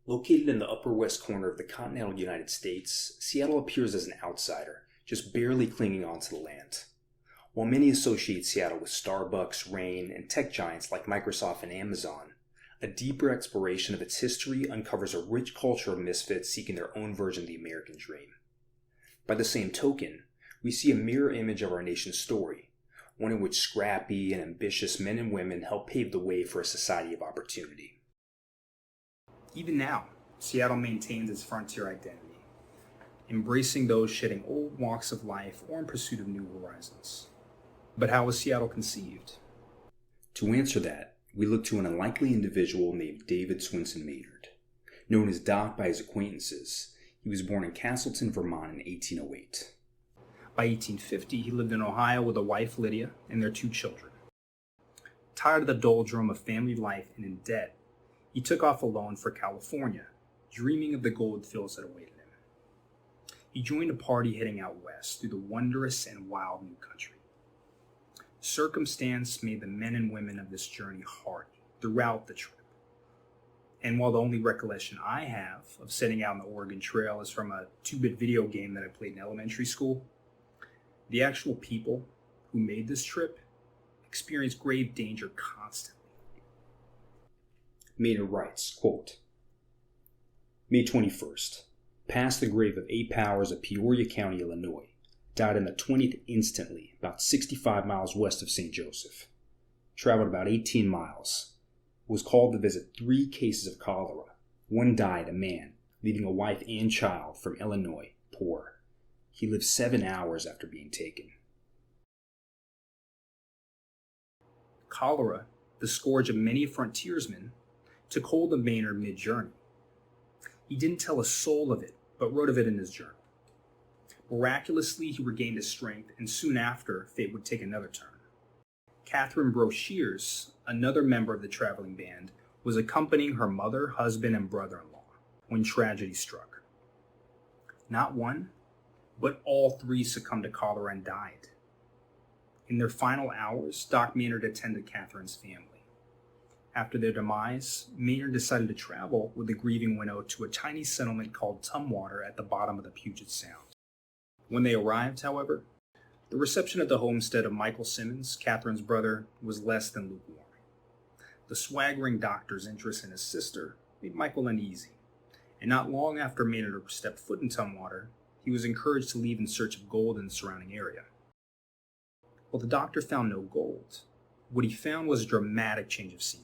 Located in the upper west corner of the continental United States, Seattle appears as an outsider, just barely clinging onto the land. While many associate Seattle with Starbucks, rain, and tech giants like Microsoft and Amazon, a deeper exploration of its history uncovers a rich culture of misfits seeking their own version of the American dream. By the same token, we see a mirror image of our nation's story, one in which scrappy and ambitious men and women help pave the way for a society of opportunity. Even now, Seattle maintains its frontier identity, embracing those shedding old walks of life or in pursuit of new horizons. But how was Seattle conceived? To answer that, we look to an unlikely individual named David Swinson Maynard. Known as Doc by his acquaintances, he was born in Castleton, Vermont in 1808. By 1850, he lived in Ohio with a wife, Lydia, and their 2 children. Tired of the doldrum of family life and in debt, he took off alone for California, dreaming of the gold fields that awaited him. He joined a party heading out west through the wondrous and wild new country. Circumstance made the men and women of this journey hardy throughout the trip. And while the only recollection I have of setting out on the Oregon Trail is from a 2-bit video game that I played in elementary school, the actual people who made this trip experienced grave danger constantly. Maynard writes, quote, May 21st. Passed the grave of 8 Powers of Peoria County, Illinois. Died on the 20th instantly, about 65 miles west of St. Joseph. Traveled about 18 miles. Was called to visit 3 cases of cholera. 1 died, a man, leaving a wife and child, from Illinois, poor. He lived 7 hours after being taken. Cholera, the scourge of many frontiersmen, took hold of Maynard mid-journey. He didn't tell a soul of it, but wrote of it in his journal. Miraculously, he regained his strength, and soon after, fate would take another turn. Catherine Broshears, another member of the traveling band, was accompanying her mother, husband, and brother-in-law when tragedy struck. Not one, but all 3 succumbed to cholera and died. In their final hours, Doc Maynard attended Catherine's family. After their demise, Maynard decided to travel with the grieving widow to a tiny settlement called Tumwater at the bottom of the Puget Sound. When they arrived, however, the reception at the homestead of Michael Simmons, Catherine's brother, was less than lukewarm. The swaggering doctor's interest in his sister made Michael uneasy, and not long after Maynard stepped foot in Tumwater, he was encouraged to leave in search of gold in the surrounding area. Well, the doctor found no gold. What he found was a dramatic change of scenery.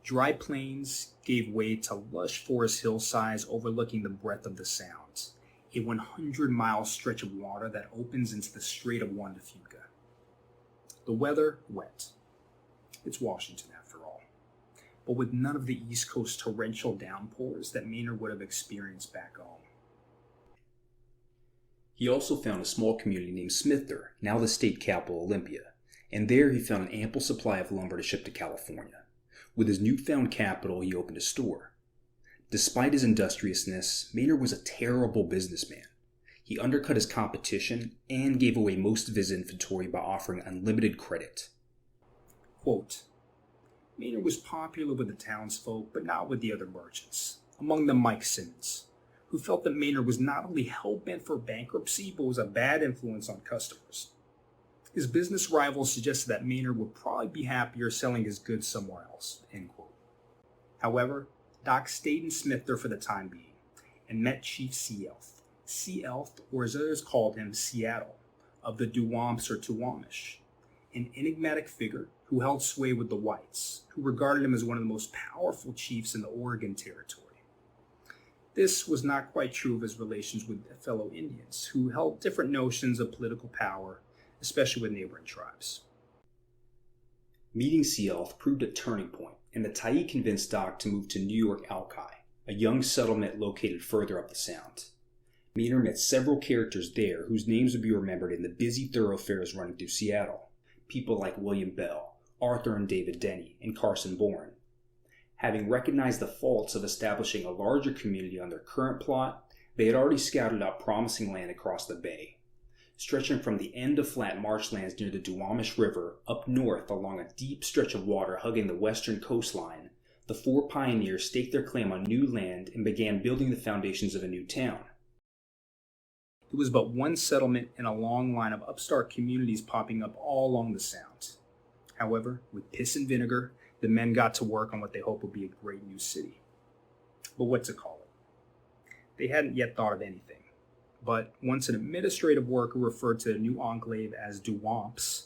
Dry plains gave way to lush forest hillsides overlooking the breadth of the Sound, a 100-mile stretch of water that opens into the Strait of Juan de Fuca. The weather, wet. It's Washington, after all, but with none of the East Coast torrential downpours that Maynard would have experienced back home. He also found a small community named Smither, now the state capital, Olympia, and there he found an ample supply of lumber to ship to California. With his newfound capital, he opened a store. Despite his industriousness, Maynard was a terrible businessman. He undercut his competition and gave away most of his inventory by offering unlimited credit. Quote, Maynard was popular with the townsfolk, but not with the other merchants, among them Mike Simmons, who felt that Maynard was not only hell-bent for bankruptcy, but was a bad influence on customers. His business rivals suggested that Maynard would probably be happier selling his goods somewhere else, end quote. However, Doc stayed in Smither for the time being and met Chief Sealth, or as others called him, Seattle, of the Duwamish or Tuwamish, an enigmatic figure who held sway with the whites, who regarded him as one of the most powerful chiefs in the Oregon Territory. This was not quite true of his relations with fellow Indians, who held different notions of political power, especially with neighboring tribes. Meeting Sealth proved a turning point, and the Tyee convinced Doc to move to New York Alki, a young settlement located further up the Sound. Maynard met several characters there whose names would be remembered in the busy thoroughfares running through Seattle, people like William Bell, Arthur and David Denny, and Carson Bourne. Having recognized the faults of establishing a larger community on their current plot, they had already scouted out promising land across the bay, stretching from the end of flat marshlands near the Duwamish River up north along a deep stretch of water hugging the western coastline The four pioneers staked their claim on new land and began building the foundations of a new town. It was but one settlement in a long line of upstart communities popping up all along the Sound. However, with piss and vinegar, the men got to work on what they hoped would be a great new city. But what to call it? They hadn't yet thought of anything. But once an administrative worker referred to the new enclave as Duwamps,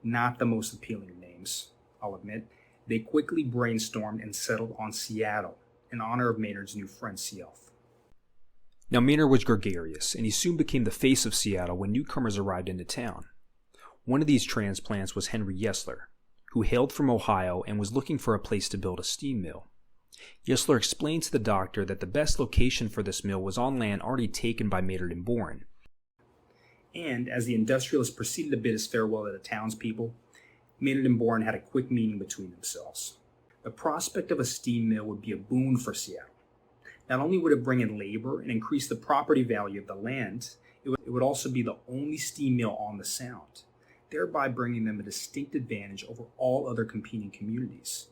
not the most appealing of names, I'll admit, they quickly brainstormed and settled on Seattle in honor of Maynard's new friend Sealth. Now Maynard was gregarious, and he soon became the face of Seattle when newcomers arrived into town. One of these transplants was Henry Yesler, who hailed from Ohio and was looking for a place to build a steam mill. Yesler explained to the doctor that the best location for this mill was on land already taken by Maynard and Bourne. And as the industrialist proceeded to bid his farewell to the townspeople, Maynard and Bourne had a quick meeting between themselves. The prospect of a steam mill would be a boon for Seattle. Not only would it bring in labor and increase the property value of the land, it would also be the only steam mill on the Sound, thereby bringing them a distinct advantage over all other competing communities.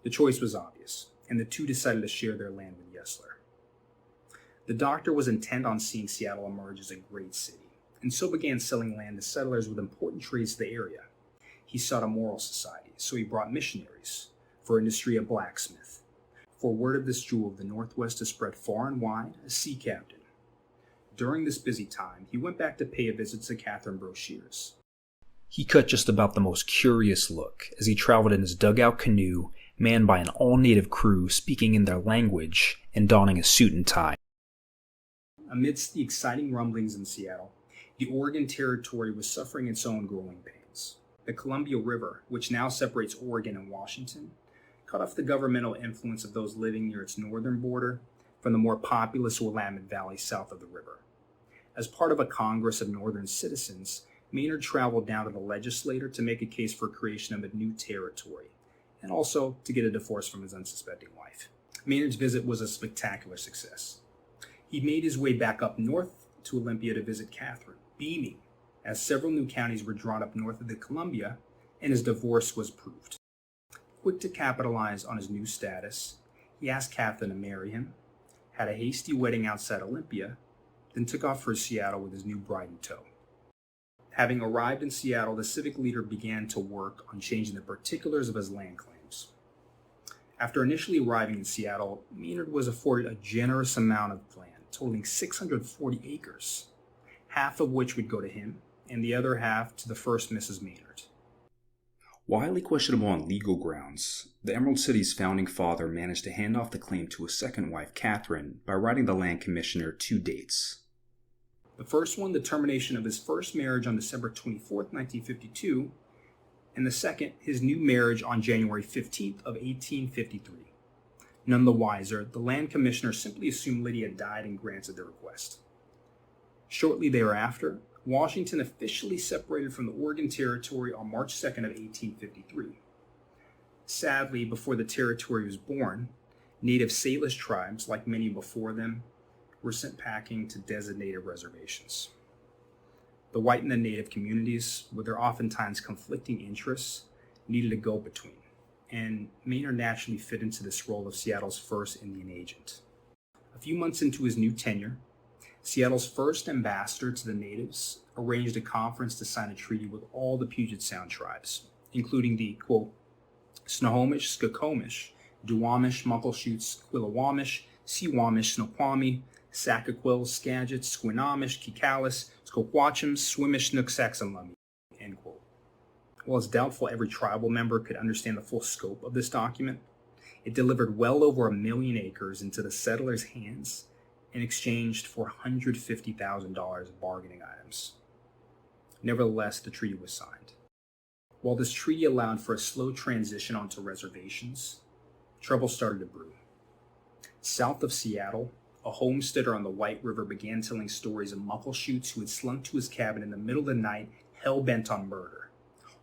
The choice was obvious, and the two decided to share their land with Yesler. The doctor was intent on seeing Seattle emerge as a great city, and so began selling land to settlers with important trades to the area. He sought a moral society, so he brought missionaries, for industry a blacksmith, for word of this jewel of the Northwest to spread far and wide, a sea captain. During this busy time, he went back to pay a visit to Catherine Brochet's. He cut just about the most curious look as he traveled in his dugout canoe, manned by an all-native crew speaking in their language and donning a suit and tie. Amidst the exciting rumblings in Seattle, the Oregon Territory was suffering its own growing pains. The Columbia River, which now separates Oregon and Washington, cut off the governmental influence of those living near its northern border from the more populous Willamette Valley south of the river. As part of a Congress of Northern citizens, Maynard traveled down to the legislature to make a case for creation of a new territory, and also to get a divorce from his unsuspecting wife. Maynard's visit was a spectacular success. He made his way back up north to Olympia to visit Catherine, beaming, as several new counties were drawn up north of the Columbia, and his divorce was proved. Quick to capitalize on his new status, he asked Catherine to marry him, had a hasty wedding outside Olympia, then took off for Seattle with his new bride in tow. Having arrived in Seattle, the civic leader began to work on changing the particulars of his land claims. After initially arriving in Seattle, Maynard was afforded a generous amount of land, totaling 640 acres, half of which would go to him, and the other half to the first Mrs. Maynard. While highly questionable on legal grounds, the Emerald City's founding father managed to hand off the claim to his second wife, Catherine, by writing the land commissioner 2 dates. The first one, the termination of his first marriage on December 24th, 1952, and the second, his new marriage on January 15th of 1853. None the wiser, the land commissioner simply assumed Lydia died and granted the request. Shortly thereafter, Washington officially separated from the Oregon Territory on March 2nd of 1853. Sadly, before the territory was born, native Salish tribes, like many before them, were sent packing to designated reservations. The white and the native communities, with their oftentimes conflicting interests, needed a go-between, and Maynard naturally fit into this role of Seattle's first Indian agent. A few months into his new tenure, Seattle's first ambassador to the natives arranged a conference to sign a treaty with all the Puget Sound tribes, including the, quote, Snohomish, Skokomish, Duwamish, Muckleshoots, Quillawamish, Siwamish, Snoqualmie, Sackaquills, Skagits, Squamish, Kikalis, Skoquachams, Swimish, Nooksacksamummy, end quote. While it's doubtful every tribal member could understand the full scope of this document, it delivered well over 1 million acres into the settlers' hands in exchange for $150,000 of bargaining items. Nevertheless, the treaty was signed. While this treaty allowed for a slow transition onto reservations, trouble started to brew. South of Seattle, a homesteader on the White River began telling stories of Muckleshoots who had slunk to his cabin in the middle of the night, hell-bent on murder,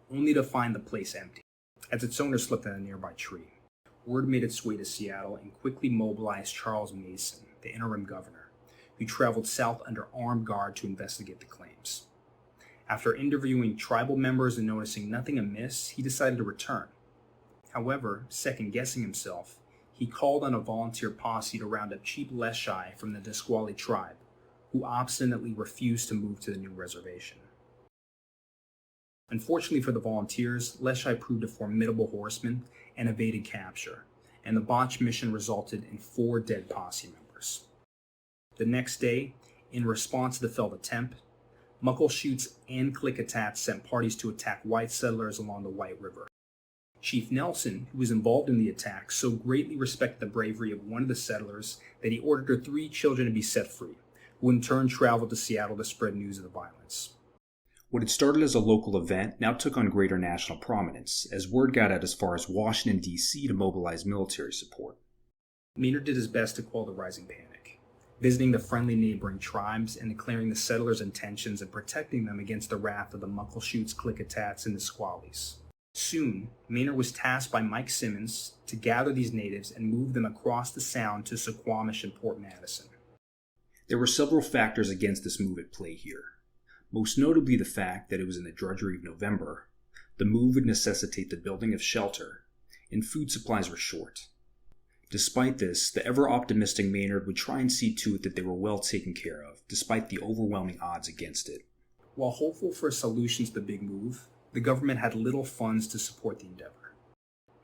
only to find the place empty, as its owner slept in a nearby tree. Word made its way to Seattle and quickly mobilized Charles Mason, the interim governor, who traveled south under armed guard to investigate the claims. After interviewing tribal members and noticing nothing amiss, he decided to return. However, second-guessing himself, he called on a volunteer posse to round up Chief Leshai from the Nisqually tribe, who obstinately refused to move to the new reservation. Unfortunately for the volunteers, Leshai proved a formidable horseman and evaded capture, and the botched mission resulted in 4 dead posse members. The next day, in response to the failed attempt, Muckleshoots and Klickitats sent parties to attack white settlers along the White River. Chief Nelson, who was involved in the attack, so greatly respected the bravery of one of the settlers that he ordered her 3 children to be set free, who in turn traveled to Seattle to spread news of the violence. What had started as a local event now took on greater national prominence, as word got out as far as Washington, D.C. to mobilize military support. Maynard did his best to quell the rising panic, visiting the friendly neighboring tribes and declaring the settlers' intentions and protecting them against the wrath of the Muckleshoots, Klickitats, and Nisquallies. Soon, Maynard was tasked by Mike Simmons to gather these natives and move them across the Sound to Suquamish and Port Madison. There were several factors against this move at play here, most notably the fact that it was in the drudgery of November, the move would necessitate the building of shelter, and food supplies were short. Despite this, the ever-optimistic Maynard would try and see to it that they were well taken care of, despite the overwhelming odds against it. While hopeful for a solution to the big move, the government had little funds to support the endeavor.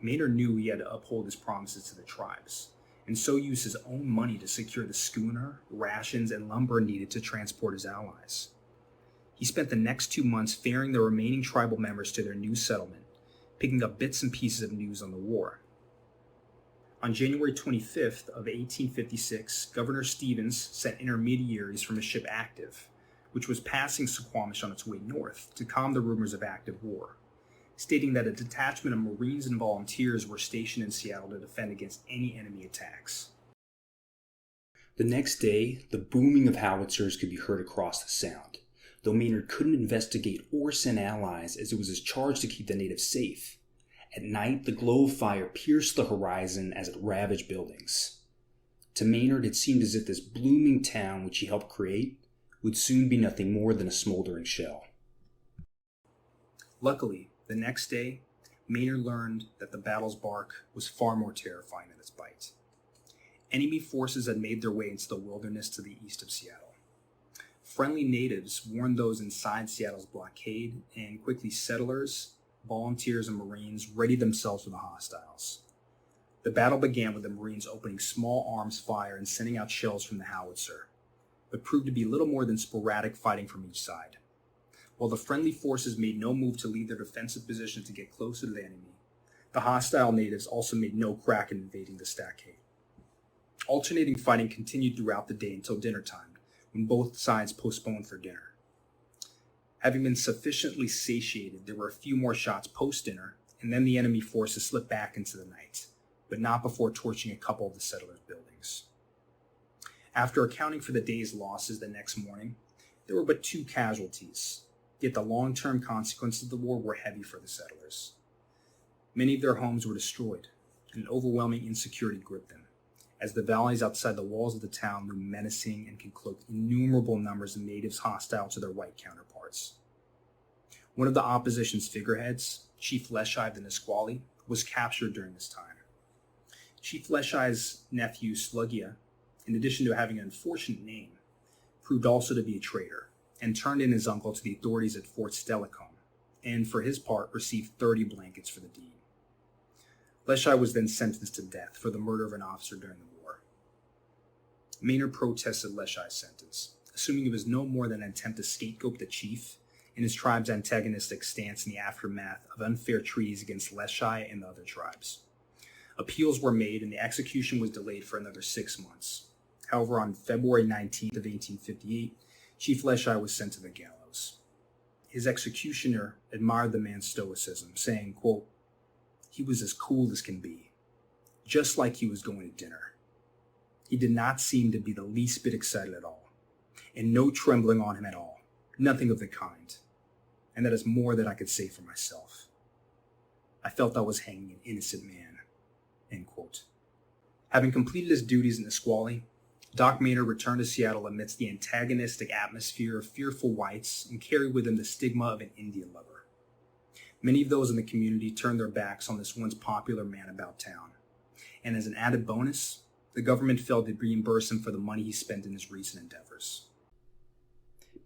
Maynard knew he had to uphold his promises to the tribes, and so used his own money to secure the schooner, rations, and lumber needed to transport his allies. He spent the next 2 months ferrying the remaining tribal members to their new settlement, picking up bits and pieces of news on the war. On January 25th of 1856, Governor Stevens sent intermediaries from his ship Active, which was passing Suquamish on its way north, to calm the rumors of active war, stating that a detachment of Marines and volunteers were stationed in Seattle to defend against any enemy attacks. The next day, the booming of howitzers could be heard across the Sound, though Maynard couldn't investigate or send allies as it was his charge to keep the natives safe. At night, the glow of fire pierced the horizon as it ravaged buildings. To Maynard, it seemed as if this blooming town which he helped create would soon be nothing more than a smoldering shell. Luckily, the next day, Maynard learned that the battle's bark was far more terrifying than its bite. Enemy forces had made their way into the wilderness to the east of Seattle. Friendly natives warned those inside Seattle's blockade, and quickly settlers, volunteers, and Marines readied themselves for the hostiles. The battle began with the Marines opening small arms fire and sending out shells from the howitzer, but proved to be little more than sporadic fighting from each side. While the friendly forces made no move to leave their defensive position to get closer to the enemy, the hostile natives also made no crack in invading the stockade. Alternating fighting continued throughout the day until dinner time, when both sides postponed for dinner. Having been sufficiently satiated, there were a few more shots post-dinner, and then the enemy forces slipped back into the night, but not before torching a couple of the settlers' buildings. After accounting for the day's losses the next morning, there were but 2 casualties, yet the long-term consequences of the war were heavy for the settlers. Many of their homes were destroyed, and overwhelming insecurity gripped them, as the valleys outside the walls of the town loomed menacing and could cloak innumerable numbers of natives hostile to their white counterparts. One of the opposition's figureheads, Chief Leshai of the Nisqually, was captured during this time. Chief Leshai's nephew, Sluggia, in addition to having an unfortunate name, proved also to be a traitor, and turned in his uncle to the authorities at Fort Steilacoom, and for his part received 30 blankets for the deed. Leshai was then sentenced to death for the murder of an officer during the war. Maynard protested Leshai's sentence, assuming it was no more than an attempt to scapegoat the chief in his tribe's antagonistic stance in the aftermath of unfair treaties against Leshai and the other tribes. Appeals were made and the execution was delayed for another 6 months. However, on February 19th of 1858, Chief Leshai was sent to the gallows. His executioner admired the man's stoicism, saying, quote, "He was as cool as can be, just like he was going to dinner. He did not seem to be the least bit excited at all, and no trembling on him at all, nothing of the kind. And that is more than I could say for myself. I felt I was hanging an innocent man." End quote. Having completed his duties in Nisqually, Doc Maynard returned to Seattle amidst the antagonistic atmosphere of fearful whites and carried with him the stigma of an Indian lover. Many of those in the community turned their backs on this once popular man about town. And as an added bonus, the government failed to reimburse him for the money he spent in his recent endeavors.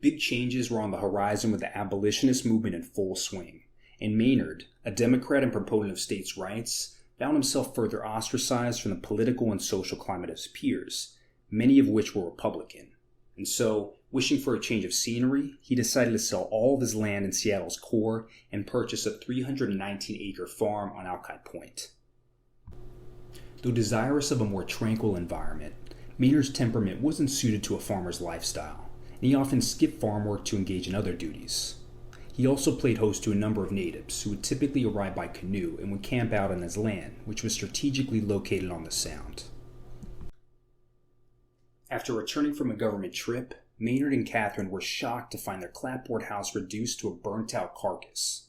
Big changes were on the horizon with the abolitionist movement in full swing, and Maynard, a Democrat and proponent of states' rights, found himself further ostracized from the political and social climate of his peers, many of which were Republican. And so, wishing for a change of scenery, he decided to sell all of his land in Seattle's core and purchase a 319-acre farm on Alki Point. Though desirous of a more tranquil environment, Maynard's temperament wasn't suited to a farmer's lifestyle, and he often skipped farm work to engage in other duties. He also played host to a number of natives who would typically arrive by canoe and would camp out on his land, which was strategically located on the Sound. After returning from a government trip, Maynard and Catherine were shocked to find their clapboard house reduced to a burnt-out carcass.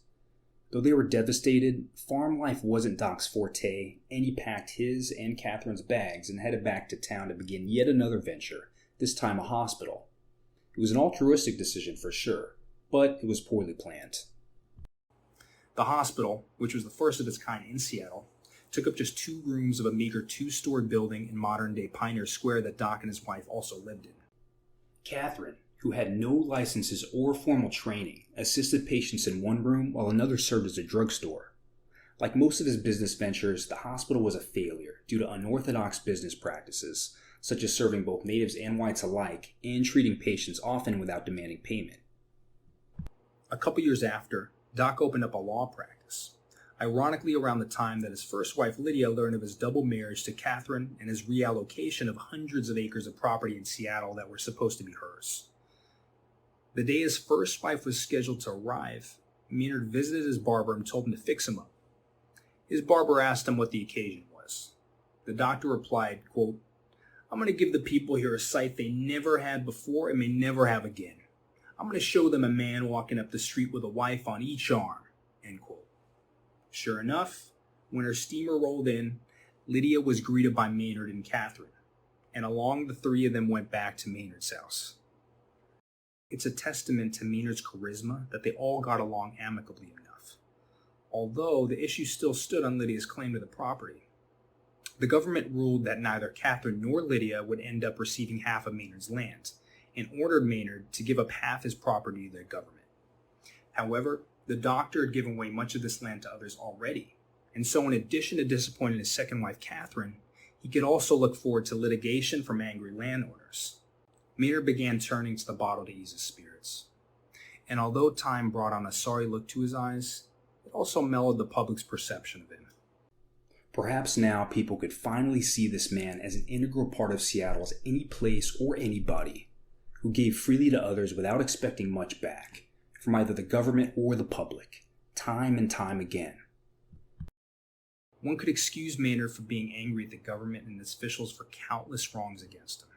Though they were devastated, farm life wasn't Doc's forte, and he packed his and Catherine's bags and headed back to town to begin yet another venture, this time a hospital. It was an altruistic decision for sure, but it was poorly planned. The hospital, which was the first of its kind in Seattle, took up just 2 rooms of a meager 2-story building in modern-day Pioneer Square that Doc and his wife also lived in. Catherine, who had no licenses or formal training, assisted patients in one room while another served as a drugstore. Like most of his business ventures, the hospital was a failure due to unorthodox business practices, such as serving both natives and whites alike and treating patients often without demanding payment. A couple years after, Doc opened up a law practice, ironically around the time that his first wife Lydia learned of his double marriage to Catherine and his reallocation of hundreds of acres of property in Seattle that were supposed to be hers. The day his first wife was scheduled to arrive, Maynard visited his barber and told him to fix him up. His barber asked him what the occasion was. The doctor replied, quote, "I'm going to give the people here a sight they never had before and may never have again. I'm going to show them a man walking up the street with a wife on each arm," end quote. Sure enough, when her steamer rolled in, Lydia was greeted by Maynard and Catherine, and along the 3 of them went back to Maynard's house. It's a testament to Maynard's charisma that they all got along amicably enough, although the issue still stood on Lydia's claim to the property. The government ruled that neither Catherine nor Lydia would end up receiving half of Maynard's land, and ordered Maynard to give up half his property to the government. However, the doctor had given away much of this land to others already, and so in addition to disappointing his second wife Catherine, he could also look forward to litigation from angry landowners. Maynard began turning to the bottle to ease his spirits. And although time brought on a sorry look to his eyes, it also mellowed the public's perception of him. Perhaps now people could finally see this man as an integral part of Seattle's any place or anybody, who gave freely to others without expecting much back, from either the government or the public, time and time again. One could excuse Maynard for being angry at the government and its officials for countless wrongs against him.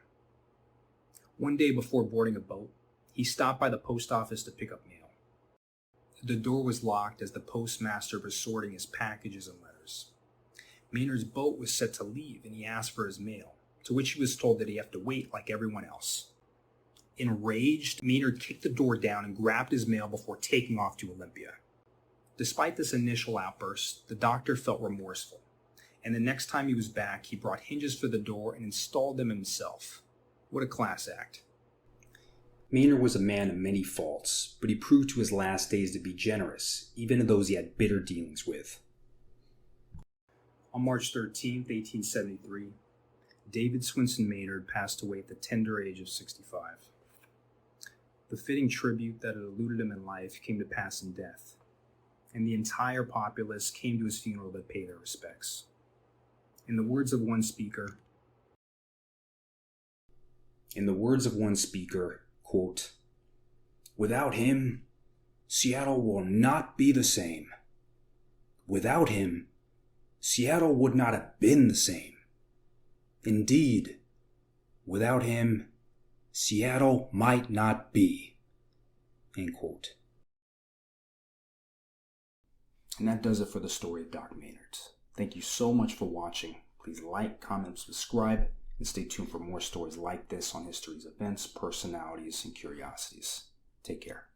One day before boarding a boat, he stopped by the post office to pick up mail. The door was locked as the postmaster was sorting his packages and letters. Maynard's boat was set to leave, and he asked for his mail, to which he was told that he'd have to wait like everyone else. Enraged, Maynard kicked the door down and grabbed his mail before taking off to Olympia. Despite this initial outburst, the doctor felt remorseful, and the next time he was back, he brought hinges for the door and installed them himself. What a class act. Maynard was a man of many faults, but he proved to his last days to be generous, even to those he had bitter dealings with. On March 13, 1873, David Swinson Maynard passed away at the tender age of 65. The fitting tribute that had eluded him in life came to pass in death, and the entire populace came to his funeral to pay their respects. In the words of one speaker, quote, "Without him, Seattle will not be the same. Without him, Seattle would not have been the same. Indeed, without him, Seattle might not be." End quote. And that does it for the story of Doc Maynard. Thank you so much for watching. Please like, comment, subscribe, and stay tuned for more stories like this on history's events, personalities, and curiosities. Take care.